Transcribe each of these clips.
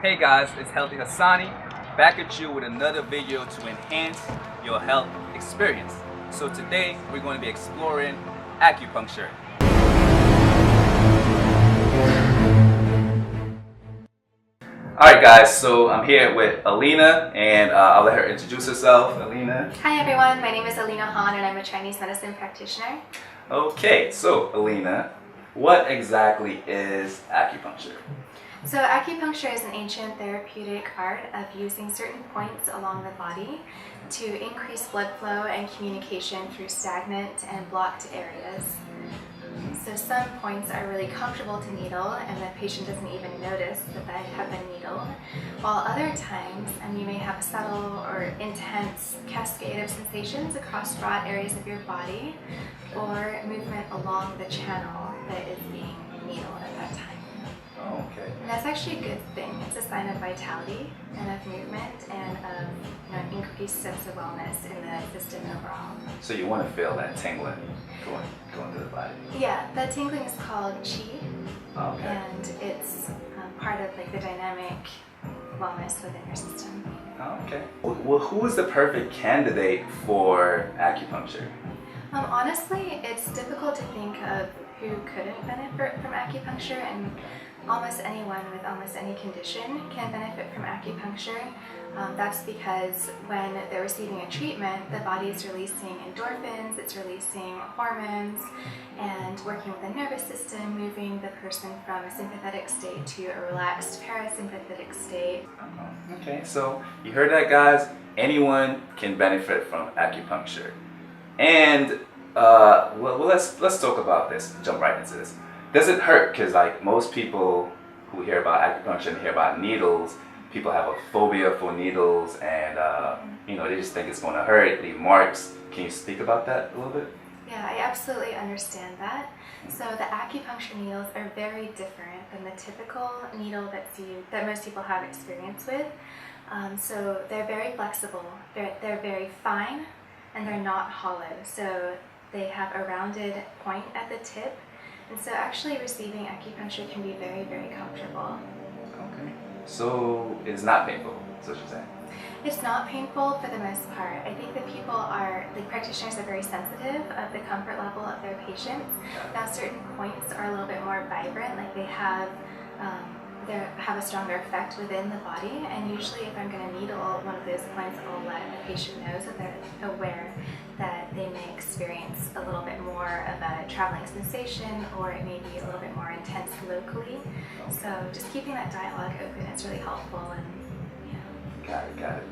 Hey guys, it's Healthy Hasani, back at you with another video to enhance your health experience. So today we're going to be exploring acupuncture. Alright guys, so I'm here with Alina and I'll let her introduce herself. Alina. Hi everyone, my name is Alina Han and I'm a Chinese medicine practitioner. Okay, so Alina, what exactly is acupuncture? So acupuncture is an ancient therapeutic art of using certain points along the body to increase blood flow and communication through stagnant and blocked areas. So some points are really comfortable to needle and the patient doesn't even notice that they have been needled, while other times you may have a subtle or intense cascade of sensations across broad areas of your body or movement along the channel that is being needled at that time. Oh, okay. And that's actually a good thing. It's a sign of vitality and of movement and of an increased sense of wellness in the system overall. So you want to feel that tingling going through the body? Yeah, that tingling is called qi, Okay. and it's part of the dynamic wellness within your system. Okay. Well, who is the perfect candidate for acupuncture? Honestly, it's difficult to think of who couldn't benefit from acupuncture, and almost anyone with almost any condition can benefit from acupuncture. That's because when they're receiving a treatment, the body is releasing endorphins, it's releasing hormones, and working with the nervous system, moving the person from a sympathetic state to a relaxed parasympathetic state. Okay, so you heard that, guys. Anyone can benefit from acupuncture. And let's talk about this. Jump right into this. Does it hurt? Because most people who hear about acupuncture and hear about needles, people have a phobia for needles, and they just think it's going to hurt, leave marks. Can you speak about that a little bit? Yeah, I absolutely understand that. So the acupuncture needles are very different than the typical needle that most people have experience with. So they're very flexible. They're very fine, and they're not hollow. So they have a rounded point at the tip. And so actually receiving acupuncture can be very, very comfortable. Okay. So it's not painful, is what you're saying? It's not painful for the most part. I think that practitioners are very sensitive of the comfort level of their patients. Now certain points are a little bit more vibrant, they have a stronger effect within the body, and usually if I'm going to needle one of those points, I'll let the patient know so they're aware that they may experience a little bit more of a traveling sensation, or it may be a little bit more intense locally. So just keeping that dialogue open is really helpful. And Got it.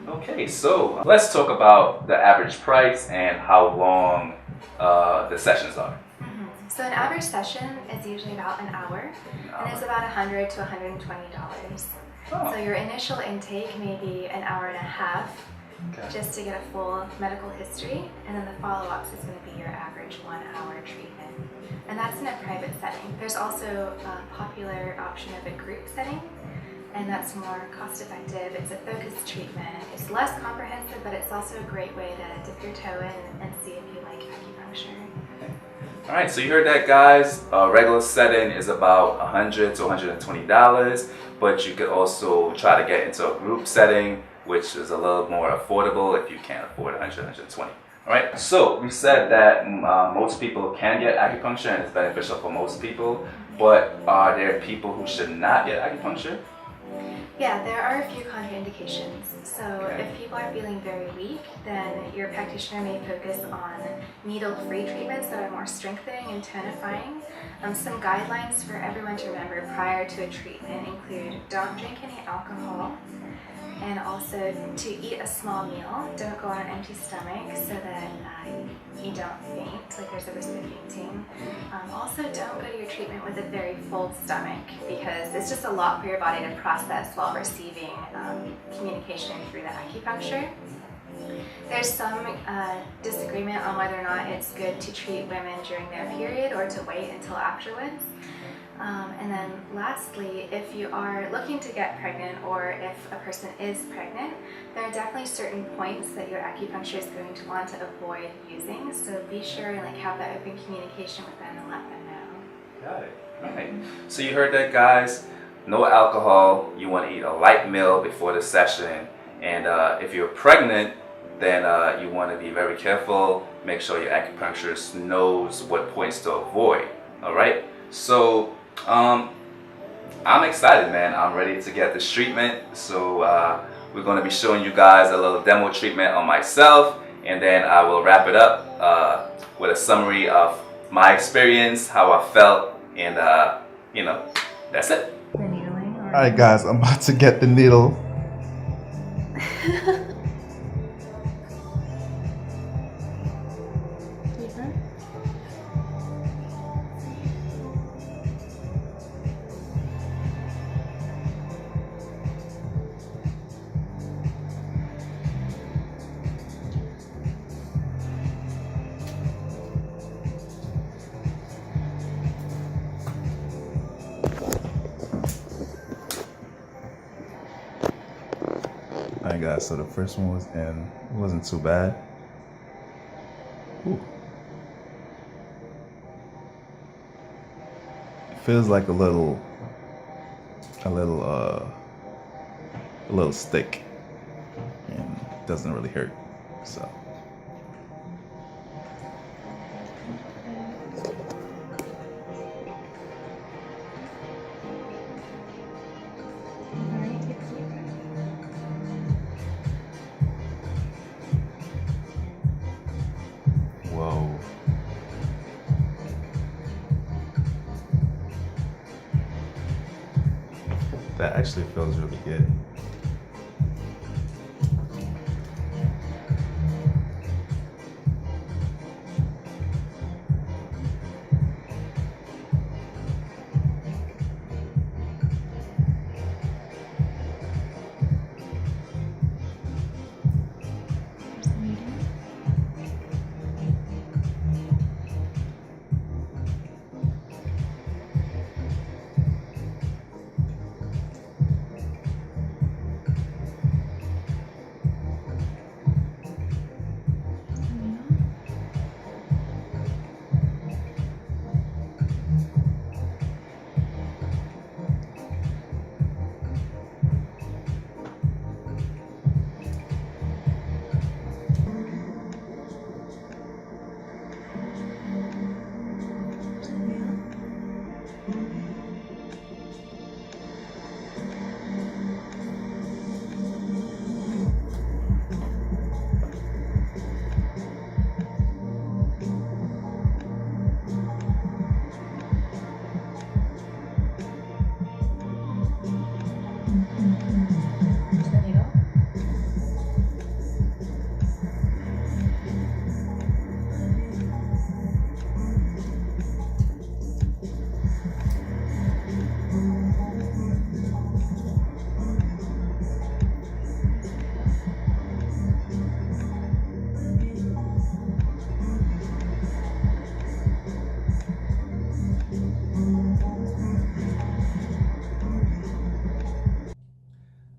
Okay, so let's talk about the average price and how long the sessions are. So an average session is usually about an hour, and it's about $100 to $120. So your initial intake may be an hour and a half, just to get a full medical history, and then the follow-ups is going to be your average 1 hour treatment. And that's in a private setting. There's also a popular option of a group setting, and that's more cost-effective. It's a focused treatment. It's less comprehensive, but it's also a great way to dip your toe in and see if you like acupuncture. Alright, so you heard that, guys. A regular setting is about $100 to $120, but you could also try to get into a group setting, which is a little more affordable if you can't afford $100, $120. Alright, so we said that most people can get acupuncture and it's beneficial for most people, but are there people who should not get acupuncture? Yeah, there are a few contraindications. So if people are feeling very weak, then your practitioner may focus on needle-free treatments that are more strengthening and tonifying. Some guidelines for everyone to remember prior to a treatment include don't drink any alcohol, and also to eat a small meal. Don't go on an empty stomach so that you don't faint, there's a risk of fainting. Also, don't go to your treatment with a very full stomach, because it's just a lot for your body to process while receiving communication through the acupuncture. There's some disagreement on whether or not it's good to treat women during their period or to wait until afterwards. And then lastly, if you are looking to get pregnant, or if a person is pregnant, there are definitely certain points that your acupuncture is going to want to avoid using. So be sure and have that open communication with them and let them know. Got it. Alright. So you heard that, guys. no alcohol. You want to eat a light meal before the session. And if you're pregnant, then you want to be very careful. Make sure your acupuncturist knows what points to avoid. All right. So I'm excited, man. I'm ready to get this treatment. So we're going to be showing you guys a little demo treatment on myself, and then I will wrap it up with a summary of my experience, how I felt, and that's it. For needling? All right, guys, I'm about to get the needle. Deeper? All right, guys, so the first one was in. It wasn't too bad. Ooh. It feels like a little stick, and it doesn't really hurt. So. Alright, take a deep breath. Whoa. That actually feels really good. There's the needle.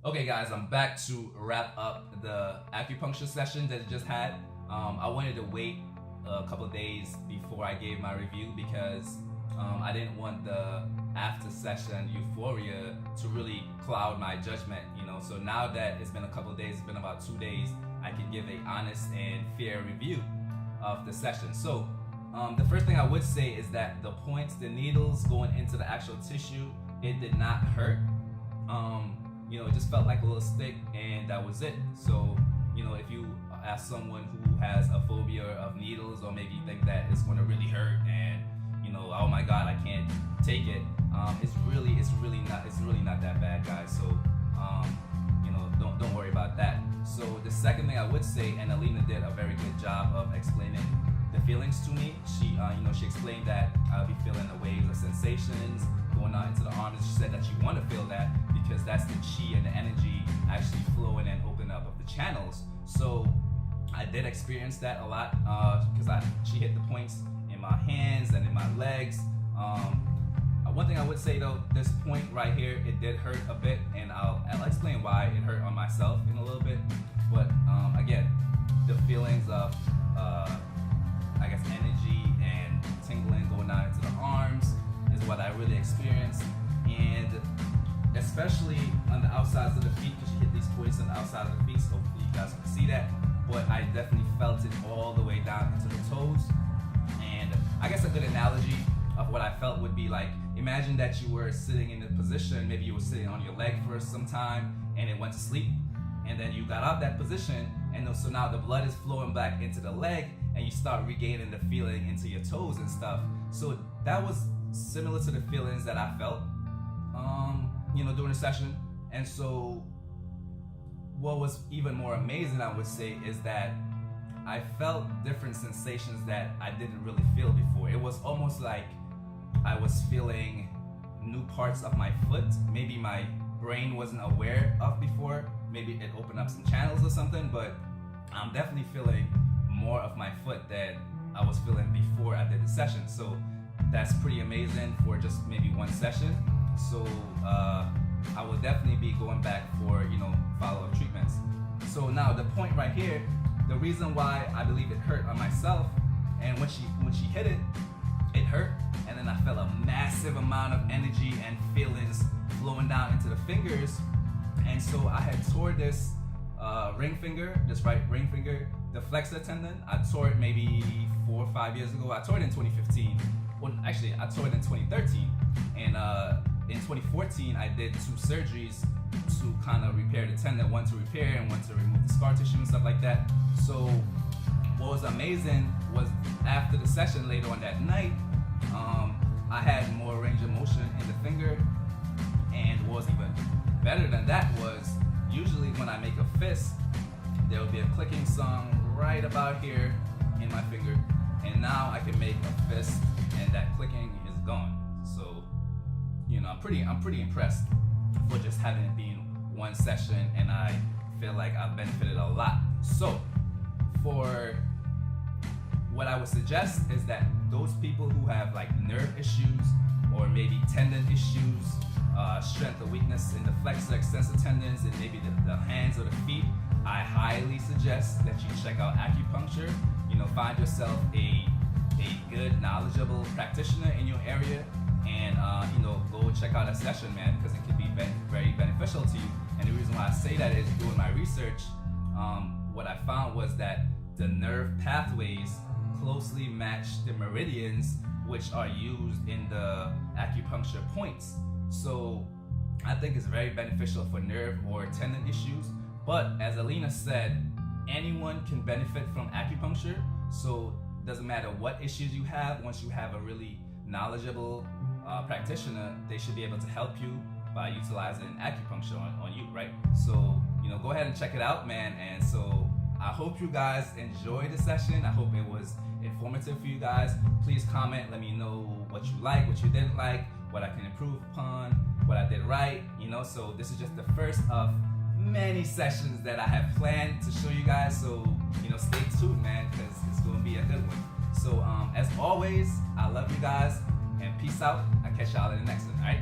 Okay guys, I'm back to wrap up the acupuncture session that I just had. I wanted to wait a couple of days before I gave my review because I didn't want the after session euphoria to really cloud my judgment, So now that it's been a couple of days, it's been about 2 days, I can give a honest and fair review of the session. So the first thing I would say is that the points, the needles going into the actual tissue, it did not hurt. It just felt like a little stick, and that was it. So, if you ask someone who has a phobia of needles, or maybe you think that it's going to really hurt, and oh my God, I can't take it. It's really not that bad, guys. So, don't worry about that. So the second thing I would say, and Alina did a very good job of explaining the feelings to me. She explained that I'll be feeling the waves of sensations going out into the arms. She said that you want to feel that because that's the chi and the energy actually flowing and opening up of the channels. So I did experience that a lot because she hit the points in my hands and in my legs. One thing I would say though, this point right here, it did hurt a bit, and I'll explain why it hurt on myself in a little bit. But again, the feelings of I guess energy and tingling going down into the arms is what I really experienced. And outside of the feet, so hopefully you guys can see that. But I definitely felt it all the way down into the toes. And I guess a good analogy of what I felt would be like, imagine that you were sitting in a position, maybe you were sitting on your leg for some time and it went to sleep, and then you got out that position, and so now the blood is flowing back into the leg and you start regaining the feeling into your toes and stuff. So that was similar to the feelings that I felt during the session. And so what was even more amazing, I would say, is that I felt different sensations that I didn't really feel before. It was almost like I was feeling new parts of my foot, maybe my brain wasn't aware of before. Maybe it opened up some channels or something, but I'm definitely feeling more of my foot than I was feeling before I did the session. So that's pretty amazing for just maybe one session. So I will definitely be going back for follow-up treatments. So now the point right here, the reason why I believe it hurt on myself, and when she hit it, it hurt, and then I felt a massive amount of energy and feelings flowing down into the fingers. And so I had tore this ring finger, this right ring finger, the flexor tendon. I tore it maybe 4 or 5 years ago. I tore it in 2015. Well, actually, I tore it in 2013. And in 2014, I did 2 surgeries to kind of repair the tendon, one to repair and one to remove the scar tissue and stuff like that. So what was amazing was after the session later on that night, I had more range of motion in the finger. And what was even better than that was, usually when I make a fist, there will be a clicking sound right about here in my finger, and now I can make a fist and that clicking is gone. So I'm pretty impressed for just having it being one session, and I feel like I've benefited a lot. So for what I would suggest is that those people who have like nerve issues or maybe tendon issues, strength or weakness in the flexor extensor tendons and maybe the hands or the feet, I highly suggest that you check out acupuncture. Find yourself a good, knowledgeable practitioner in your area, and go check out a session, man, because it can be very beneficial to you. And the reason why I say that is, doing my research, what I found was that the nerve pathways closely match the meridians which are used in the acupuncture points. So I think it's very beneficial for nerve or tendon issues. But as Alina said, anyone can benefit from acupuncture. So it doesn't matter what issues you have. Once you have a really knowledgeable practitioner, they should be able to help you by utilizing acupuncture on you, right? So go ahead and check it out, man. And so I hope you guys enjoyed the session. I hope it was informative for you guys. Please comment, let me know what you like, what you didn't like, what I can improve upon, what I did right. So this is just the first of many sessions that I have planned to show you guys. So stay tuned, man, because it's going to be a good one. So as always, I love you guys, and peace out. I'll catch y'all in the next one. All right.